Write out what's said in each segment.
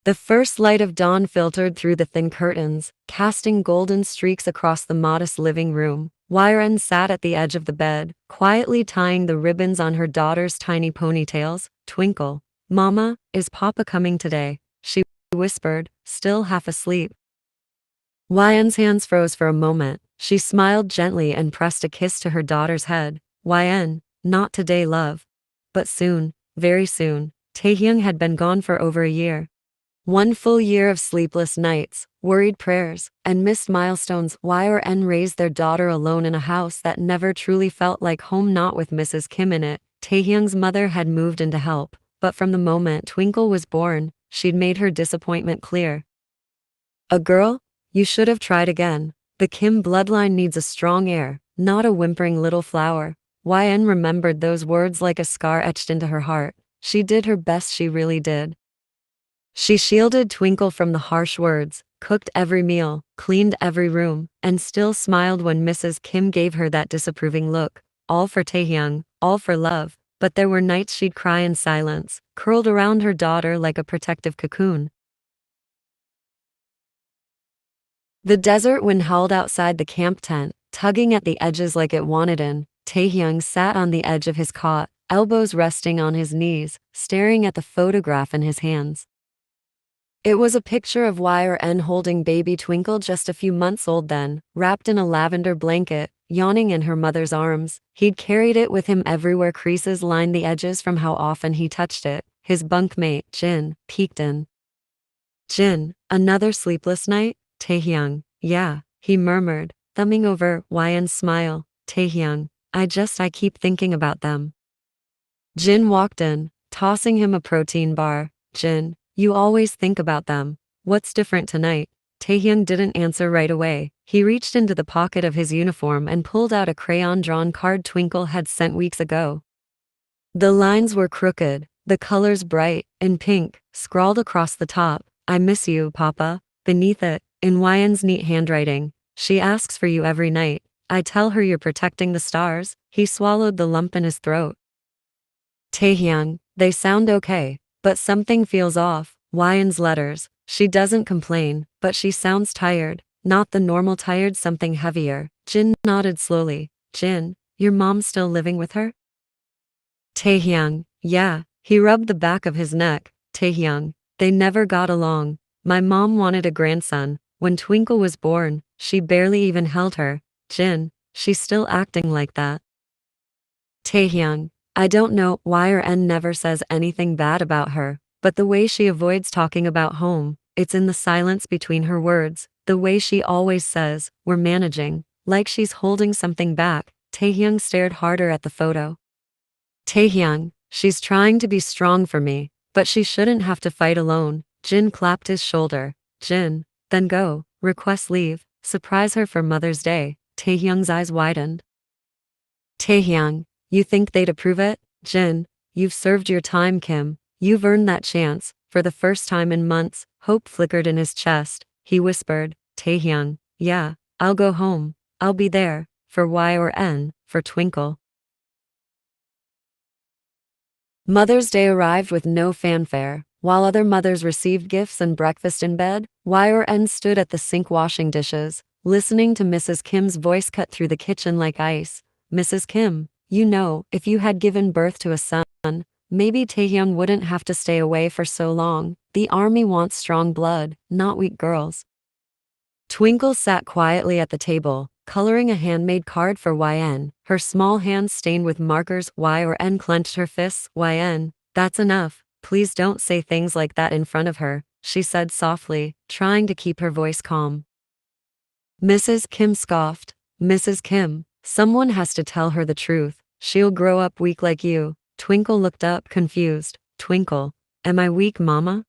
The first light of dawn filtered through the thin curtains, casting golden streaks across the modest living room. Yren sat at the edge of the bed, quietly tying the ribbons on her daughter's tiny ponytails. Twinkle. Mama, is Papa coming today? She whispered, still half asleep. Yen's hands froze for a moment. She smiled gently and pressed a kiss to her daughter's head. Yen, not today, love. But soon, very soon. Taehyung had been gone for over a year. One full year of sleepless nights, worried prayers, and missed milestones. Yen raised their daughter alone in a house that never truly felt like home, not with Mrs. Kim in it. Taehyung's mother had moved in to help, but from the moment Twinkle was born, she'd made her disappointment clear. A girl? You should have tried again. The Kim bloodline needs a strong heir, not a whimpering little flower. Yen remembered those words like a scar etched into her heart. She did her best, she really did. She shielded Twinkle from the harsh words, cooked every meal, cleaned every room, and still smiled when Mrs. Kim gave her that disapproving look. All for Taehyung, all for love. But there were nights she'd cry in silence, curled around her daughter like a protective cocoon. The desert wind howled outside the camp tent, tugging at the edges like it wanted in. Taehyung sat on the edge of his cot, elbows resting on his knees, staring at the photograph in his hands. It was a picture of Yen holding baby Twinkle, just a few months old then, wrapped in a lavender blanket, yawning in her mother's arms. He'd carried it with him everywhere, creases lined the edges from how often he touched it. His bunkmate, Jin, peeked in. Jin, another sleepless night? Taehyung, yeah, he murmured, thumbing over Yen's smile. Taehyung, I keep thinking about them. Jin walked in, tossing him a protein bar. Jin, you always think about them. What's different tonight? Taehyung didn't answer right away. He reached into the pocket of his uniform and pulled out a crayon-drawn card Twinkle had sent weeks ago. The lines were crooked, the colors bright, in pink, scrawled across the top. I miss you, Papa. Beneath it, in Yen's neat handwriting, she asks for you every night. I tell her you're protecting the stars. He swallowed the lump in his throat. Taehyung, they sound okay, but something feels off. Yen's letters. She doesn't complain, but she sounds tired. Not the normal tired, something heavier. Jin nodded slowly. Jin, your mom's still living with her? Taehyung, yeah. He rubbed the back of his neck. Taehyung, they never got along. My mom wanted a grandson. When Twinkle was born, she barely even held her. Jin, she's still acting like that. Taehyung, I don't know. Yen never says anything bad about her, but the way she avoids talking about home, it's in the silence between her words. The way she always says, we're managing, like she's holding something back. Taehyung stared harder at the photo. Taehyung, she's trying to be strong for me, but she shouldn't have to fight alone. Jin clapped his shoulder. Jin, then go, request leave, surprise her for Mother's Day. Taehyung's eyes widened. Taehyung, you think they'd approve it? Jin, you've served your time, Kim. You've earned that chance. For the first time in months, hope flickered in his chest. He whispered, Taehyung, yeah, I'll go home. I'll be there, for Yen, for Twinkle. Mother's Day arrived with no fanfare. While other mothers received gifts and breakfast in bed, Yen stood at the sink washing dishes, listening to Mrs. Kim's voice cut through the kitchen like ice. Mrs. Kim, you know, if you had given birth to a son, maybe Taehyung wouldn't have to stay away for so long. The army wants strong blood, not weak girls. Twinkle sat quietly at the table, coloring a handmade card for Yen, her small hands stained with markers. Yen clenched her fists. Yen, that's enough. Please don't say things like that in front of her, she said softly, trying to keep her voice calm. Mrs. Kim scoffed. Mrs. Kim, someone has to tell her the truth. She'll grow up weak like you. Twinkle looked up, confused. Twinkle, am I weak, Mama?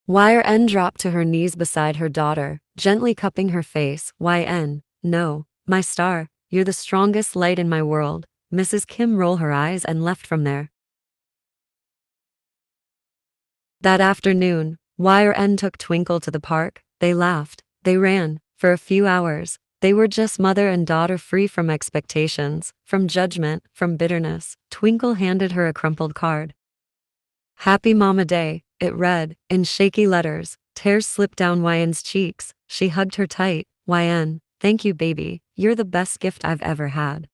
Yen dropped to her knees beside her daughter, gently cupping her face. Yen, no, my star, you're the strongest light in my world. Mrs. Kim rolled her eyes and left from there. That afternoon, Yen took Twinkle to the park. They laughed, they ran. For a few hours, they were just mother and daughter, free from expectations, from judgment, from bitterness. Twinkle handed her a crumpled card. Happy Mama Day. It read, in shaky letters. Tears slipped down Yen's cheeks. She hugged her tight. Yen, thank you baby, you're the best gift I've ever had.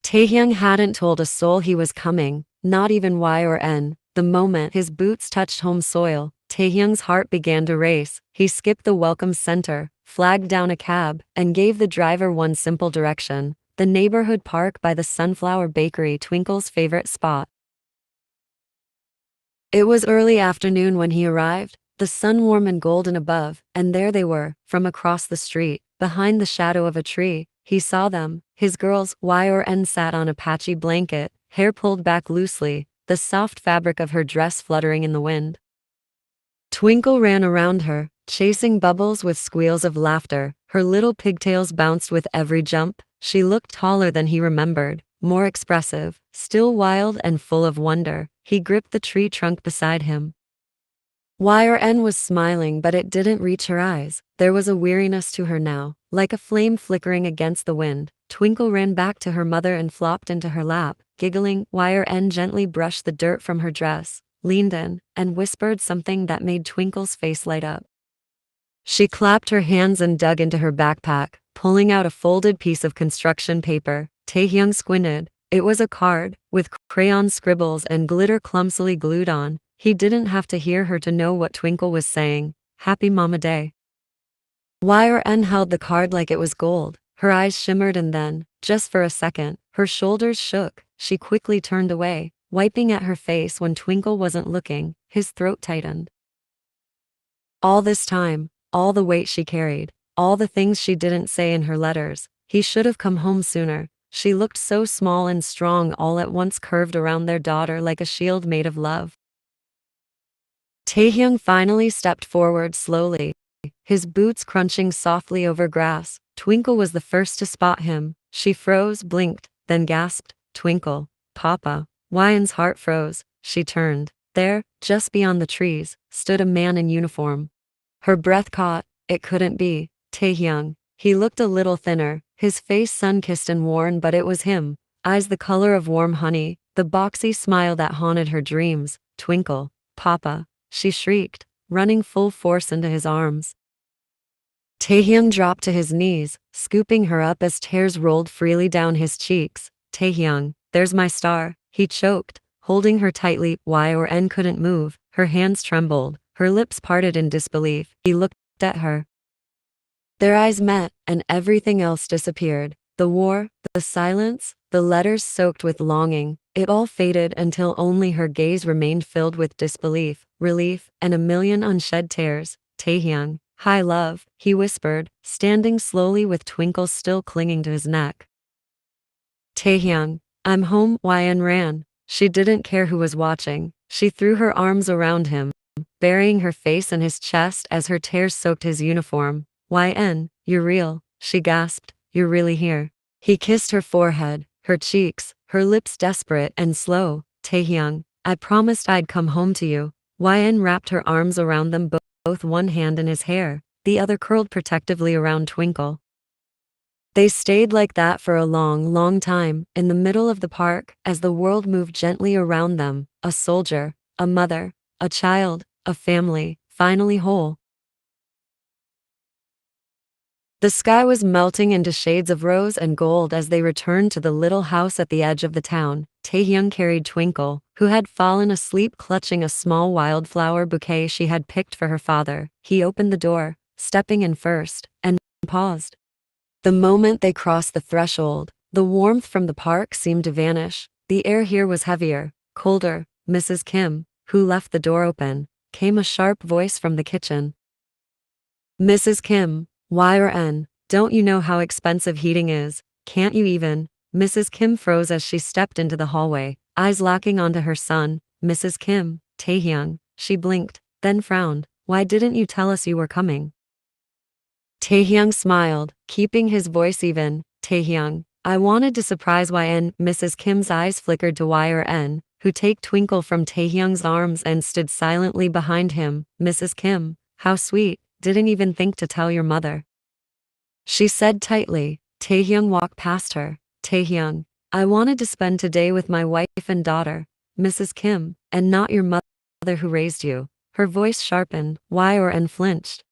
Taehyung hadn't told a soul he was coming, not even Y or N. The moment his boots touched home soil, Taehyung's heart began to race. He skipped the welcome center, flagged down a cab, and gave the driver one simple direction: the neighborhood park by the Sunflower Bakery, Twinkle's favorite spot. It was early afternoon when he arrived, the sun warm and golden above, and there they were, from across the street, behind the shadow of a tree. He saw them. His girls, Y or N, sat on a patchy blanket, hair pulled back loosely, the soft fabric of her dress fluttering in the wind. Twinkle ran around her, chasing Bubbles with squeals of laughter. Her little pigtails bounced with every jump. She looked taller than he remembered, more expressive, still wild and full of wonder. He gripped the tree trunk beside him. Y or N was smiling, but it didn't reach her eyes. There was a weariness to her now, like a flame flickering against the wind. Twinkle ran back to her mother and flopped into her lap, giggling. Y or N gently brushed the dirt from her dress, leaned in, and whispered something that made Twinkle's face light up. She clapped her hands and dug into her backpack, pulling out a folded piece of construction paper. Taehyung squinted. It was a card, with crayon scribbles and glitter clumsily glued on. He didn't have to hear her to know what Twinkle was saying. Happy Mama Day. Y or N held the card like it was gold. Her eyes shimmered and then, just for a second, her shoulders shook. She quickly turned away, wiping at her face when Twinkle wasn't looking. His throat tightened. All this time, all the weight she carried, all the things she didn't say in her letters. He should have come home sooner. She looked so small and strong, all at once curved around their daughter like a shield made of love. Taehyung finally stepped forward slowly, his boots crunching softly over grass. Twinkle was the first to spot him. She froze, blinked, then gasped, "Twinkle, Papa." Yen's heart froze. She turned. There, just beyond the trees, stood a man in uniform. Her breath caught. It couldn't be Taehyung. He looked a little thinner, his face sun-kissed and worn, but it was him. Eyes the color of warm honey, the boxy smile that haunted her dreams. "Twinkle, Papa," she shrieked, running full force into his arms. Taehyung dropped to his knees, scooping her up as tears rolled freely down his cheeks. "Taehyung, there's my star," he choked, holding her tightly. Y or N couldn't move, her hands trembled, her lips parted in disbelief. He looked at her. Their eyes met, and everything else disappeared. The war, the silence, the letters soaked with longing. It all faded until only her gaze remained, filled with disbelief, relief, and a million unshed tears. "Taehyung, hi love," he whispered, standing slowly with Twinkle still clinging to his neck. "Taehyung, I'm home." Yen ran. She didn't care who was watching. She threw her arms around him, burying her face in his chest as her tears soaked his uniform. "Yen, you're real," she gasped. "You're really here." He kissed her forehead, her cheeks, her lips desperate and slow. "Taehyung, I promised I'd come home to you." Yen wrapped her arms around them both, one hand in his hair, the other curled protectively around Twinkle. They stayed like that for a long, long time, in the middle of the park, as the world moved gently around them. A soldier, a mother, a child, a family, finally whole. The sky was melting into shades of rose and gold as they returned to the little house at the edge of the town. Taehyung carried Twinkle, who had fallen asleep clutching a small wildflower bouquet she had picked for her father. He opened the door, stepping in first, and paused. The moment they crossed the threshold, the warmth from the park seemed to vanish. The air here was heavier, colder. "Mrs. Kim," who left the door open, came a sharp voice from the kitchen. "Mrs. Kim, Y or N, don't you know how expensive heating is? Can't you even?" Mrs. Kim froze as she stepped into the hallway, eyes locking onto her son. "Mrs. Kim, Taehyung." She blinked, then frowned. "Why didn't you tell us you were coming?" Taehyung smiled, keeping his voice even. "Taehyung, I wanted to surprise Yen." Mrs. Kim's eyes flickered to Y or N, who took Twinkle from Taehyung's arms and stood silently behind him. "Mrs. Kim, how sweet. Didn't even think to tell your mother," she said tightly. Taehyung walked past her. "Taehyung, I wanted to spend today with my wife and daughter, Mrs. Kim, and not your mother." who raised you. Her voice sharpened. Why or and flinched.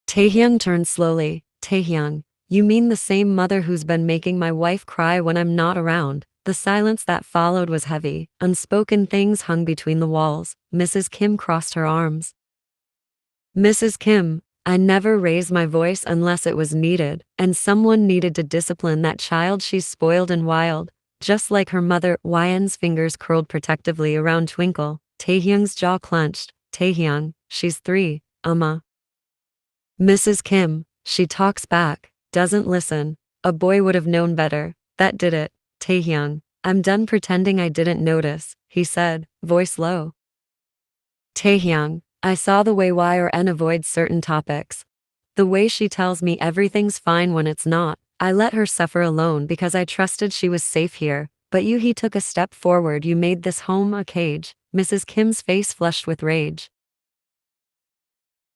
Taehyung turned slowly. Taehyung, you mean the same mother who's been making my wife cry when I'm not around? The silence that followed was heavy. Unspoken things hung between the walls. Mrs. Kim crossed her arms. Mrs. Kim, I never raised my voice unless it was needed, and someone needed to discipline that child. She's spoiled and wild, just like her mother. Yn's fingers curled protectively around Twinkle. Taehyung's jaw clenched. Taehyung, she's 3, Mrs. Kim, she talks back, doesn't listen. A boy would have known better. That did it. Taehyung, I'm done pretending I didn't notice, he said, voice low. Taehyung, I saw the way Yn avoids certain topics. The way she tells me everything's fine when it's not. I let her suffer alone because I trusted she was safe here. But he took a step forward. You made this home a cage. Mrs. Kim's face flushed with rage.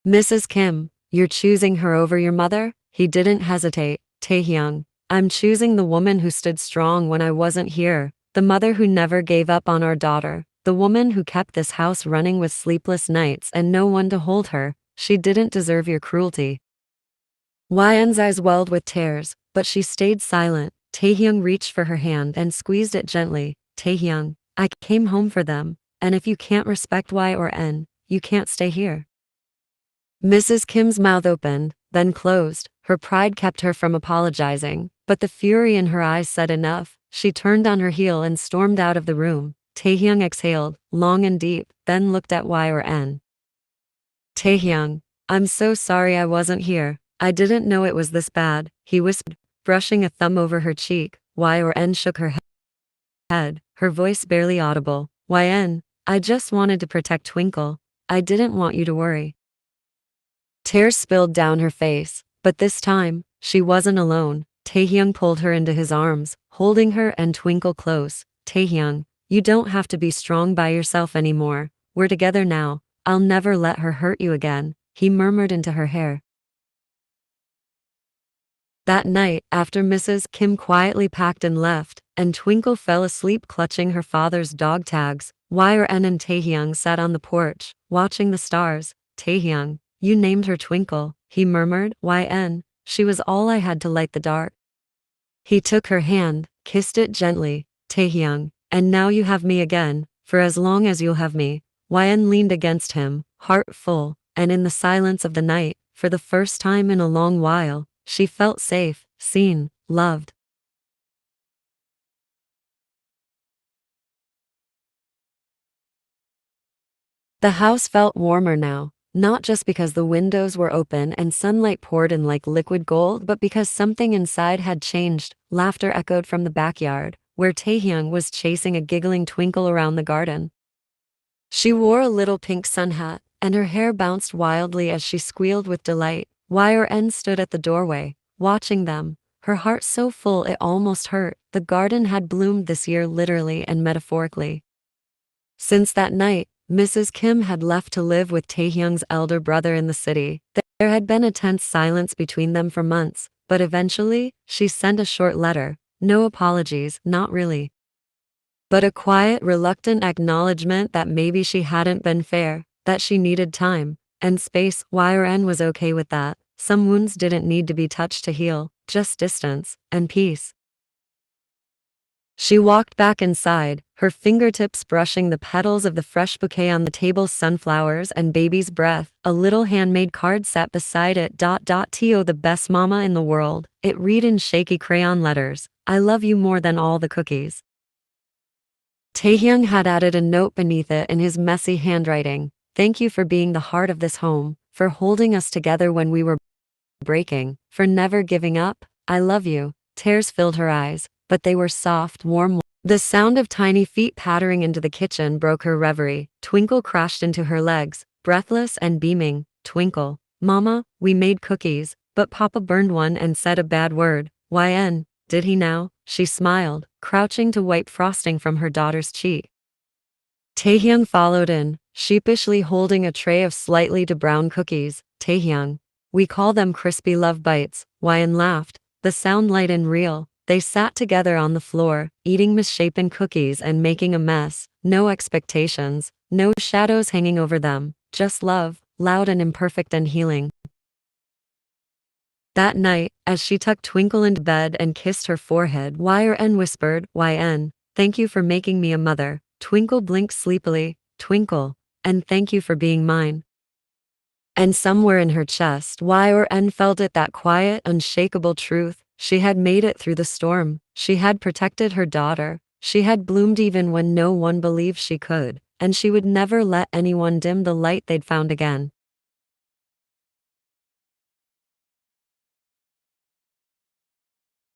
Mrs. Kim, you're choosing her over your mother? He didn't hesitate. Taehyung, I'm choosing the woman who stood strong when I wasn't here. The mother who never gave up on our daughter. The woman who kept this house running with sleepless nights and no one to hold her. She didn't deserve your cruelty. Yn's eyes welled with tears, but she stayed silent. Taehyung reached for her hand and squeezed it gently. Taehyung, I came home for them, and if you can't respect Yn, you can't stay here. Mrs. Kim's mouth opened, then closed. Her pride kept her from apologizing, but the fury in her eyes said enough. She turned on her heel and stormed out of the room. Taehyung exhaled, long and deep, then looked at Yn. Taehyung, I'm so sorry I wasn't here. I didn't know it was this bad, he whispered, brushing a thumb over her cheek. Yn shook her head, her voice barely audible. Yn, I just wanted to protect Twinkle. I didn't want you to worry. Tears spilled down her face, but this time, she wasn't alone. Taehyung pulled her into his arms, holding her and Twinkle close. Taehyung, you don't have to be strong by yourself anymore. We're together now. I'll never let her hurt you again, he murmured into her hair. That night, after Mrs. Kim quietly packed and left, and Twinkle fell asleep clutching her father's dog tags, Yn and Taehyung sat on the porch, watching the stars. Taehyung, you named her Twinkle, he murmured. Yn, she was all I had to light the dark. He took her hand, kissed it gently. Taehyung, and now you have me again, for as long as you'll have me. Yn leaned against him, heart full, and in the silence of the night, for the first time in a long while, she felt safe, seen, loved. The house felt warmer now, not just because the windows were open and sunlight poured in like liquid gold, but because something inside had changed. Laughter echoed from the backyard, where Taehyung was chasing a giggling Twinkle around the garden. She wore a little pink sun hat, and her hair bounced wildly as she squealed with delight. Yn stood at the doorway, watching them, her heart so full it almost hurt. The garden had bloomed this year literally and metaphorically. Since that night, Mrs. Kim had left to live with Taehyung's elder brother in the city. There had been a tense silence between them for months, but eventually, she sent a short letter. No apologies, not really. But a quiet, reluctant acknowledgement that maybe she hadn't been fair, that she needed time and space. Yn was okay with that. Some wounds didn't need to be touched to heal, just distance and peace. She walked back inside, her fingertips brushing the petals of the fresh bouquet on the table. Sunflowers and baby's breath. A little handmade card sat beside it. To the best mama in the world. It read in shaky crayon letters, I love you more than all the cookies. Taehyung had added a note beneath it in his messy handwriting. Thank you for being the heart of this home, for holding us together when we were breaking, for never giving up. I love you. Tears filled her eyes, but they were soft, warm. The sound of tiny feet pattering into the kitchen broke her reverie. Twinkle crashed into her legs, breathless and beaming. Twinkle, Mama, we made cookies, but Papa burned one and said a bad word. Yn, did he now? She smiled, crouching to wipe frosting from her daughter's cheek. Taehyung followed in, sheepishly holding a tray of slightly brown cookies. Taehyung, we call them crispy love bites. Yn laughed, the sound light and real. They sat together on the floor, eating misshapen cookies and making a mess. No expectations, no shadows hanging over them, just love, loud and imperfect and healing. That night, as she tucked Twinkle into bed and kissed her forehead, YN whispered, YN, thank you for making me a mother. Twinkle blinked sleepily, Twinkle, and thank you for being mine. And somewhere in her chest, YN felt it, that quiet, unshakable truth. She had made it through the storm. She had protected her daughter. She had bloomed even when no one believed she could. And she would never let anyone dim the light they'd found again.